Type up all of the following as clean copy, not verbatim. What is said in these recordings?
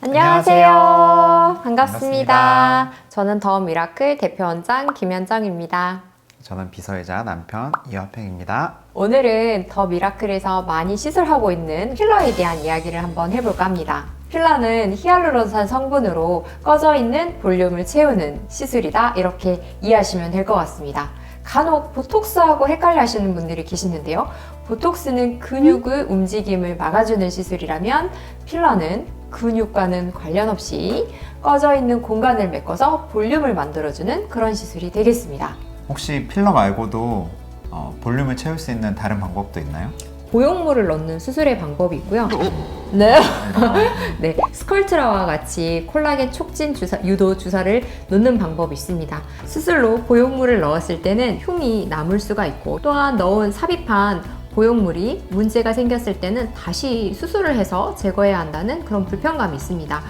안녕하세요. 반갑습니다. 저는 더 미라클 대표원장 김현정입니다. 저는 비서이자 남편 이화평입니다. 오늘은 더 미라클에서 많이 시술하고 있는 필러에 대한 이야기를 한번 해볼까 합니다. 필러는 히알루론산 성분으로 꺼져 있는 볼륨을 채우는 시술이다, 이렇게 이해하시면 될 것 같습니다. 간혹 보톡스하고 헷갈려 하시는 분들이 계시는데요. 보톡스는 근육의 움직임을 막아주는 시술이라면 필러는 근육과는 관련 없이 꺼져 있는 공간을 메꿔서 볼륨을 만들어주는 그런 시술이 되겠습니다. 혹시 필러 말고도 볼륨을 채울 수 있는 다른 방법도 있나요? 보형물을 넣는 수술의 방법이 있고요. 네. 네, 스컬트라와 같이 콜라겐 촉진 유도 주사를 놓는 방법이 있습니다. 수술로 보형물을 넣었을 때는 흉이 남을 수가 있고, 또한 넣은 삽입한 보형물이 문제가 생겼을 때는 다시 수술을 해서 제거해야 한다는 그런 불편감이 있습니다.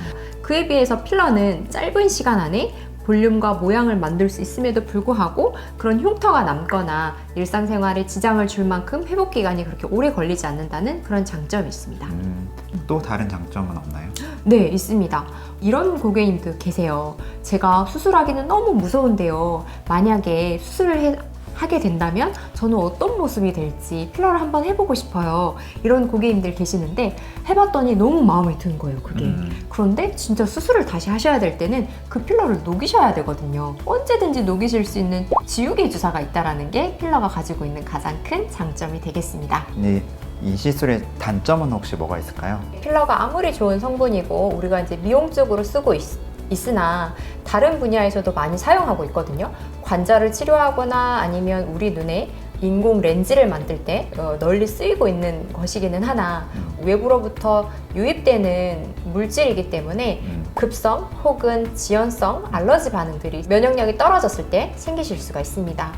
그에 비해서 필러는 짧은 시간 안에 볼륨과 모양을 만들 수 있음에도 불구하고 그런 흉터가 남거나 일상생활에 지장을 줄 만큼 회복 기간이 그렇게 오래 걸리지 않는다는 그런 장점이 있습니다. 또 다른 장점은 없나요? 네, 있습니다. 이런 고객님도 계세요. 제가 수술하기는 너무 무서운데요. 만약에 하게 된다면 저는 어떤 모습이 될지 필러를 한번 해보고 싶어요. 이런 고객님들 계시는데, 해봤더니 너무 마음에 든 거예요, 그게. 그런데 진짜 수술을 다시 하셔야 될 때는 그 필러를 녹이셔야 되거든요. 언제든지 녹이실 수 있는 지우개 주사가 있다는 게 필러가 가지고 있는 가장 큰 장점이 되겠습니다. 이 시술의 단점은 혹시 뭐가 있을까요? 필러가 아무리 좋은 성분이고 우리가 이제 미용 쪽으로 쓰고 있으나 다른 분야에서도 많이 사용하고 있거든요. 관절을 치료하거나 아니면 우리 눈에 인공 렌즈를 만들 때 널리 쓰이고 있는 것이기는 하나, 외부로부터 유입되는 물질이기 때문에 급성 혹은 지연성 알러지 반응들이 면역력이 떨어졌을 때 생기실 수가 있습니다.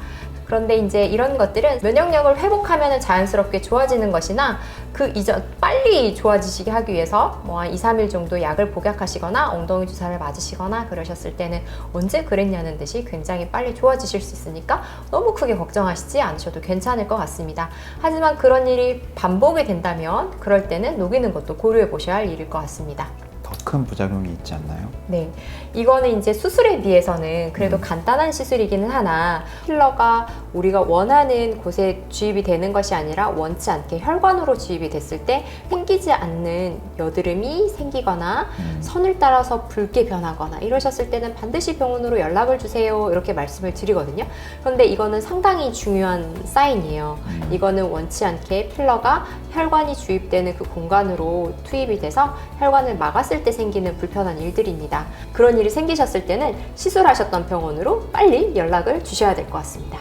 그런데 이제 이런 것들은 면역력을 회복하면 자연스럽게 좋아지는 것이나, 그 이전 빨리 좋아지시게 하기 위해서 한 2, 3일 정도 약을 복약하시거나 엉덩이 주사를 맞으시거나 그러셨을 때는 언제 그랬냐는 듯이 굉장히 빨리 좋아지실 수 있으니까 너무 크게 걱정하시지 않으셔도 괜찮을 것 같습니다. 하지만 그런 일이 반복이 된다면 그럴 때는 녹이는 것도 고려해 보셔야 할 일일 것 같습니다. 더 큰 부작용이 있지 않나요? 네, 이거는 이제 수술에 비해서는 그래도 간단한 시술이기는 하나, 필러가 우리가 원하는 곳에 주입이 되는 것이 아니라 원치 않게 혈관으로 주입이 됐을 때 생기지 않는 여드름이 생기거나 선을 따라서 붉게 변하거나 이러셨을 때는 반드시 병원으로 연락을 주세요, 이렇게 말씀을 드리거든요. 그런데 이거는 상당히 중요한 사인이에요. 이거는 원치 않게 필러가 혈관이 주입되는 그 공간으로 투입이 돼서 혈관을 막았을 때 생기는 불편한 일들입니다. 그런 일이 생기셨을 때는 시술하셨던 병원으로 빨리 연락을 주셔야 될 것 같습니다.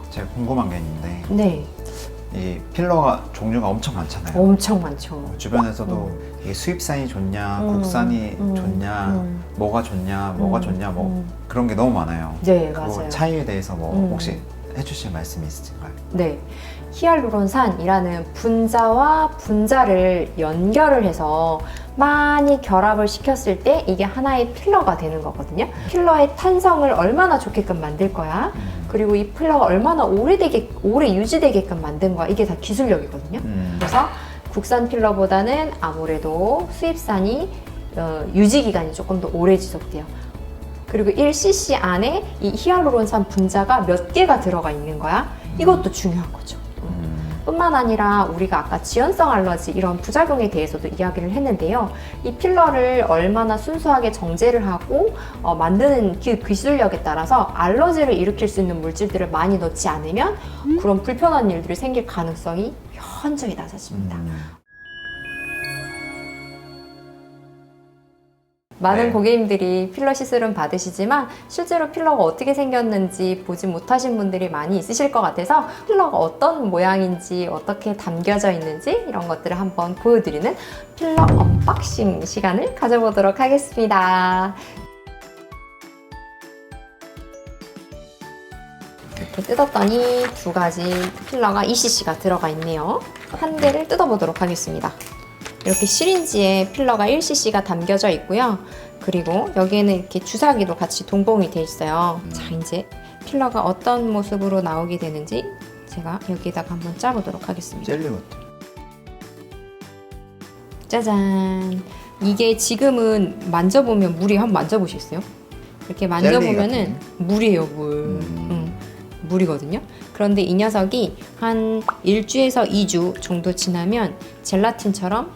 제가 궁금한 게 있는데, 네, 이 필러가 종류가 엄청 많잖아요. 엄청 많죠. 주변에서도 이게 수입산이 좋냐, 국산이 좋냐, 뭐가 좋냐, 그런 게 너무 많아요. 네, 그 맞아요. 차이에 대해서 혹시 해주실 말씀이 있으신가요? 네, 히알루론산이라는 분자와 분자를 연결을 해서 많이 결합을 시켰을 때 이게 하나의 필러가 되는 거거든요. 필러의 탄성을 얼마나 좋게끔 만들 거야, 그리고 이 필러가 얼마나 오래 유지되게끔 만든 거야, 이게 다 기술력이거든요. 그래서 국산 필러보다는 아무래도 수입산이 유지기간이 조금 더 오래 지속돼요. 그리고 1cc 안에 이 히알루론산 분자가 몇 개가 들어가 있는 거야, 이것도 중요한 거죠. 뿐만 아니라 우리가 아까 지연성 알러지 이런 부작용에 대해서도 이야기를 했는데요. 이 필러를 얼마나 순수하게 정제를 하고 만드는 그 기술력에 따라서 알러지를 일으킬 수 있는 물질들을 많이 넣지 않으면 그런 불편한 일들이 생길 가능성이 현저히 낮아집니다. 많은 네. 고객님들이 필러 시술은 받으시지만 실제로 필러가 어떻게 생겼는지 보지 못하신 분들이 많이 있으실 것 같아서 필러가 어떤 모양인지, 어떻게 담겨져 있는지 이런 것들을 한번 보여드리는 필러 언박싱 시간을 가져보도록 하겠습니다. 이렇게 뜯었더니 두 가지 필러가 2cc가 들어가 있네요. 한 개를 뜯어보도록 하겠습니다. 이렇게 시린지에 필러가 1cc가 담겨져 있고요. 그리고 여기에는 이렇게 주사기도 같이 동봉이 돼 있어요. 자, 이제 필러가 어떤 모습으로 나오게 되는지 제가 여기에다가 한번 짜보도록 하겠습니다. 젤리 같아. 짜잔! 이게 지금은 만져보면 물이 한번 만져보시겠어요? 이렇게 만져보면은 물이에요, 물. 물이거든요. 그런데 이 녀석이 한 1주에서 2주 정도 지나면 젤라틴처럼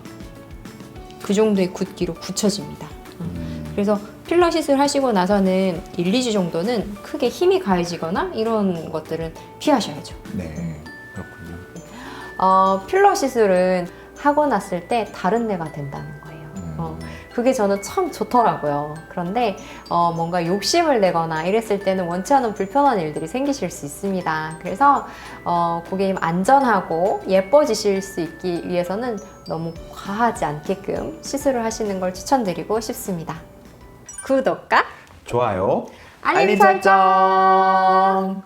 그 정도의 굳기로 굳혀집니다. 그래서 필러 시술 하시고 나서는 1, 2주 정도는 크게 힘이 가해지거나 이런 것들은 피하셔야죠. 네, 그렇군요. 필러 시술은 하고 났을 때 다른 데가 된다는 거예요. 그게 저는 참 좋더라고요. 그런데 뭔가 욕심을 내거나 이랬을 때는 원치 않은 불편한 일들이 생기실 수 있습니다. 그래서 고객님 안전하고 예뻐지실 수 있기 위해서는 너무 과하지 않게끔 시술을 하시는 걸 추천드리고 싶습니다. 구독과 좋아요. 알림 설정!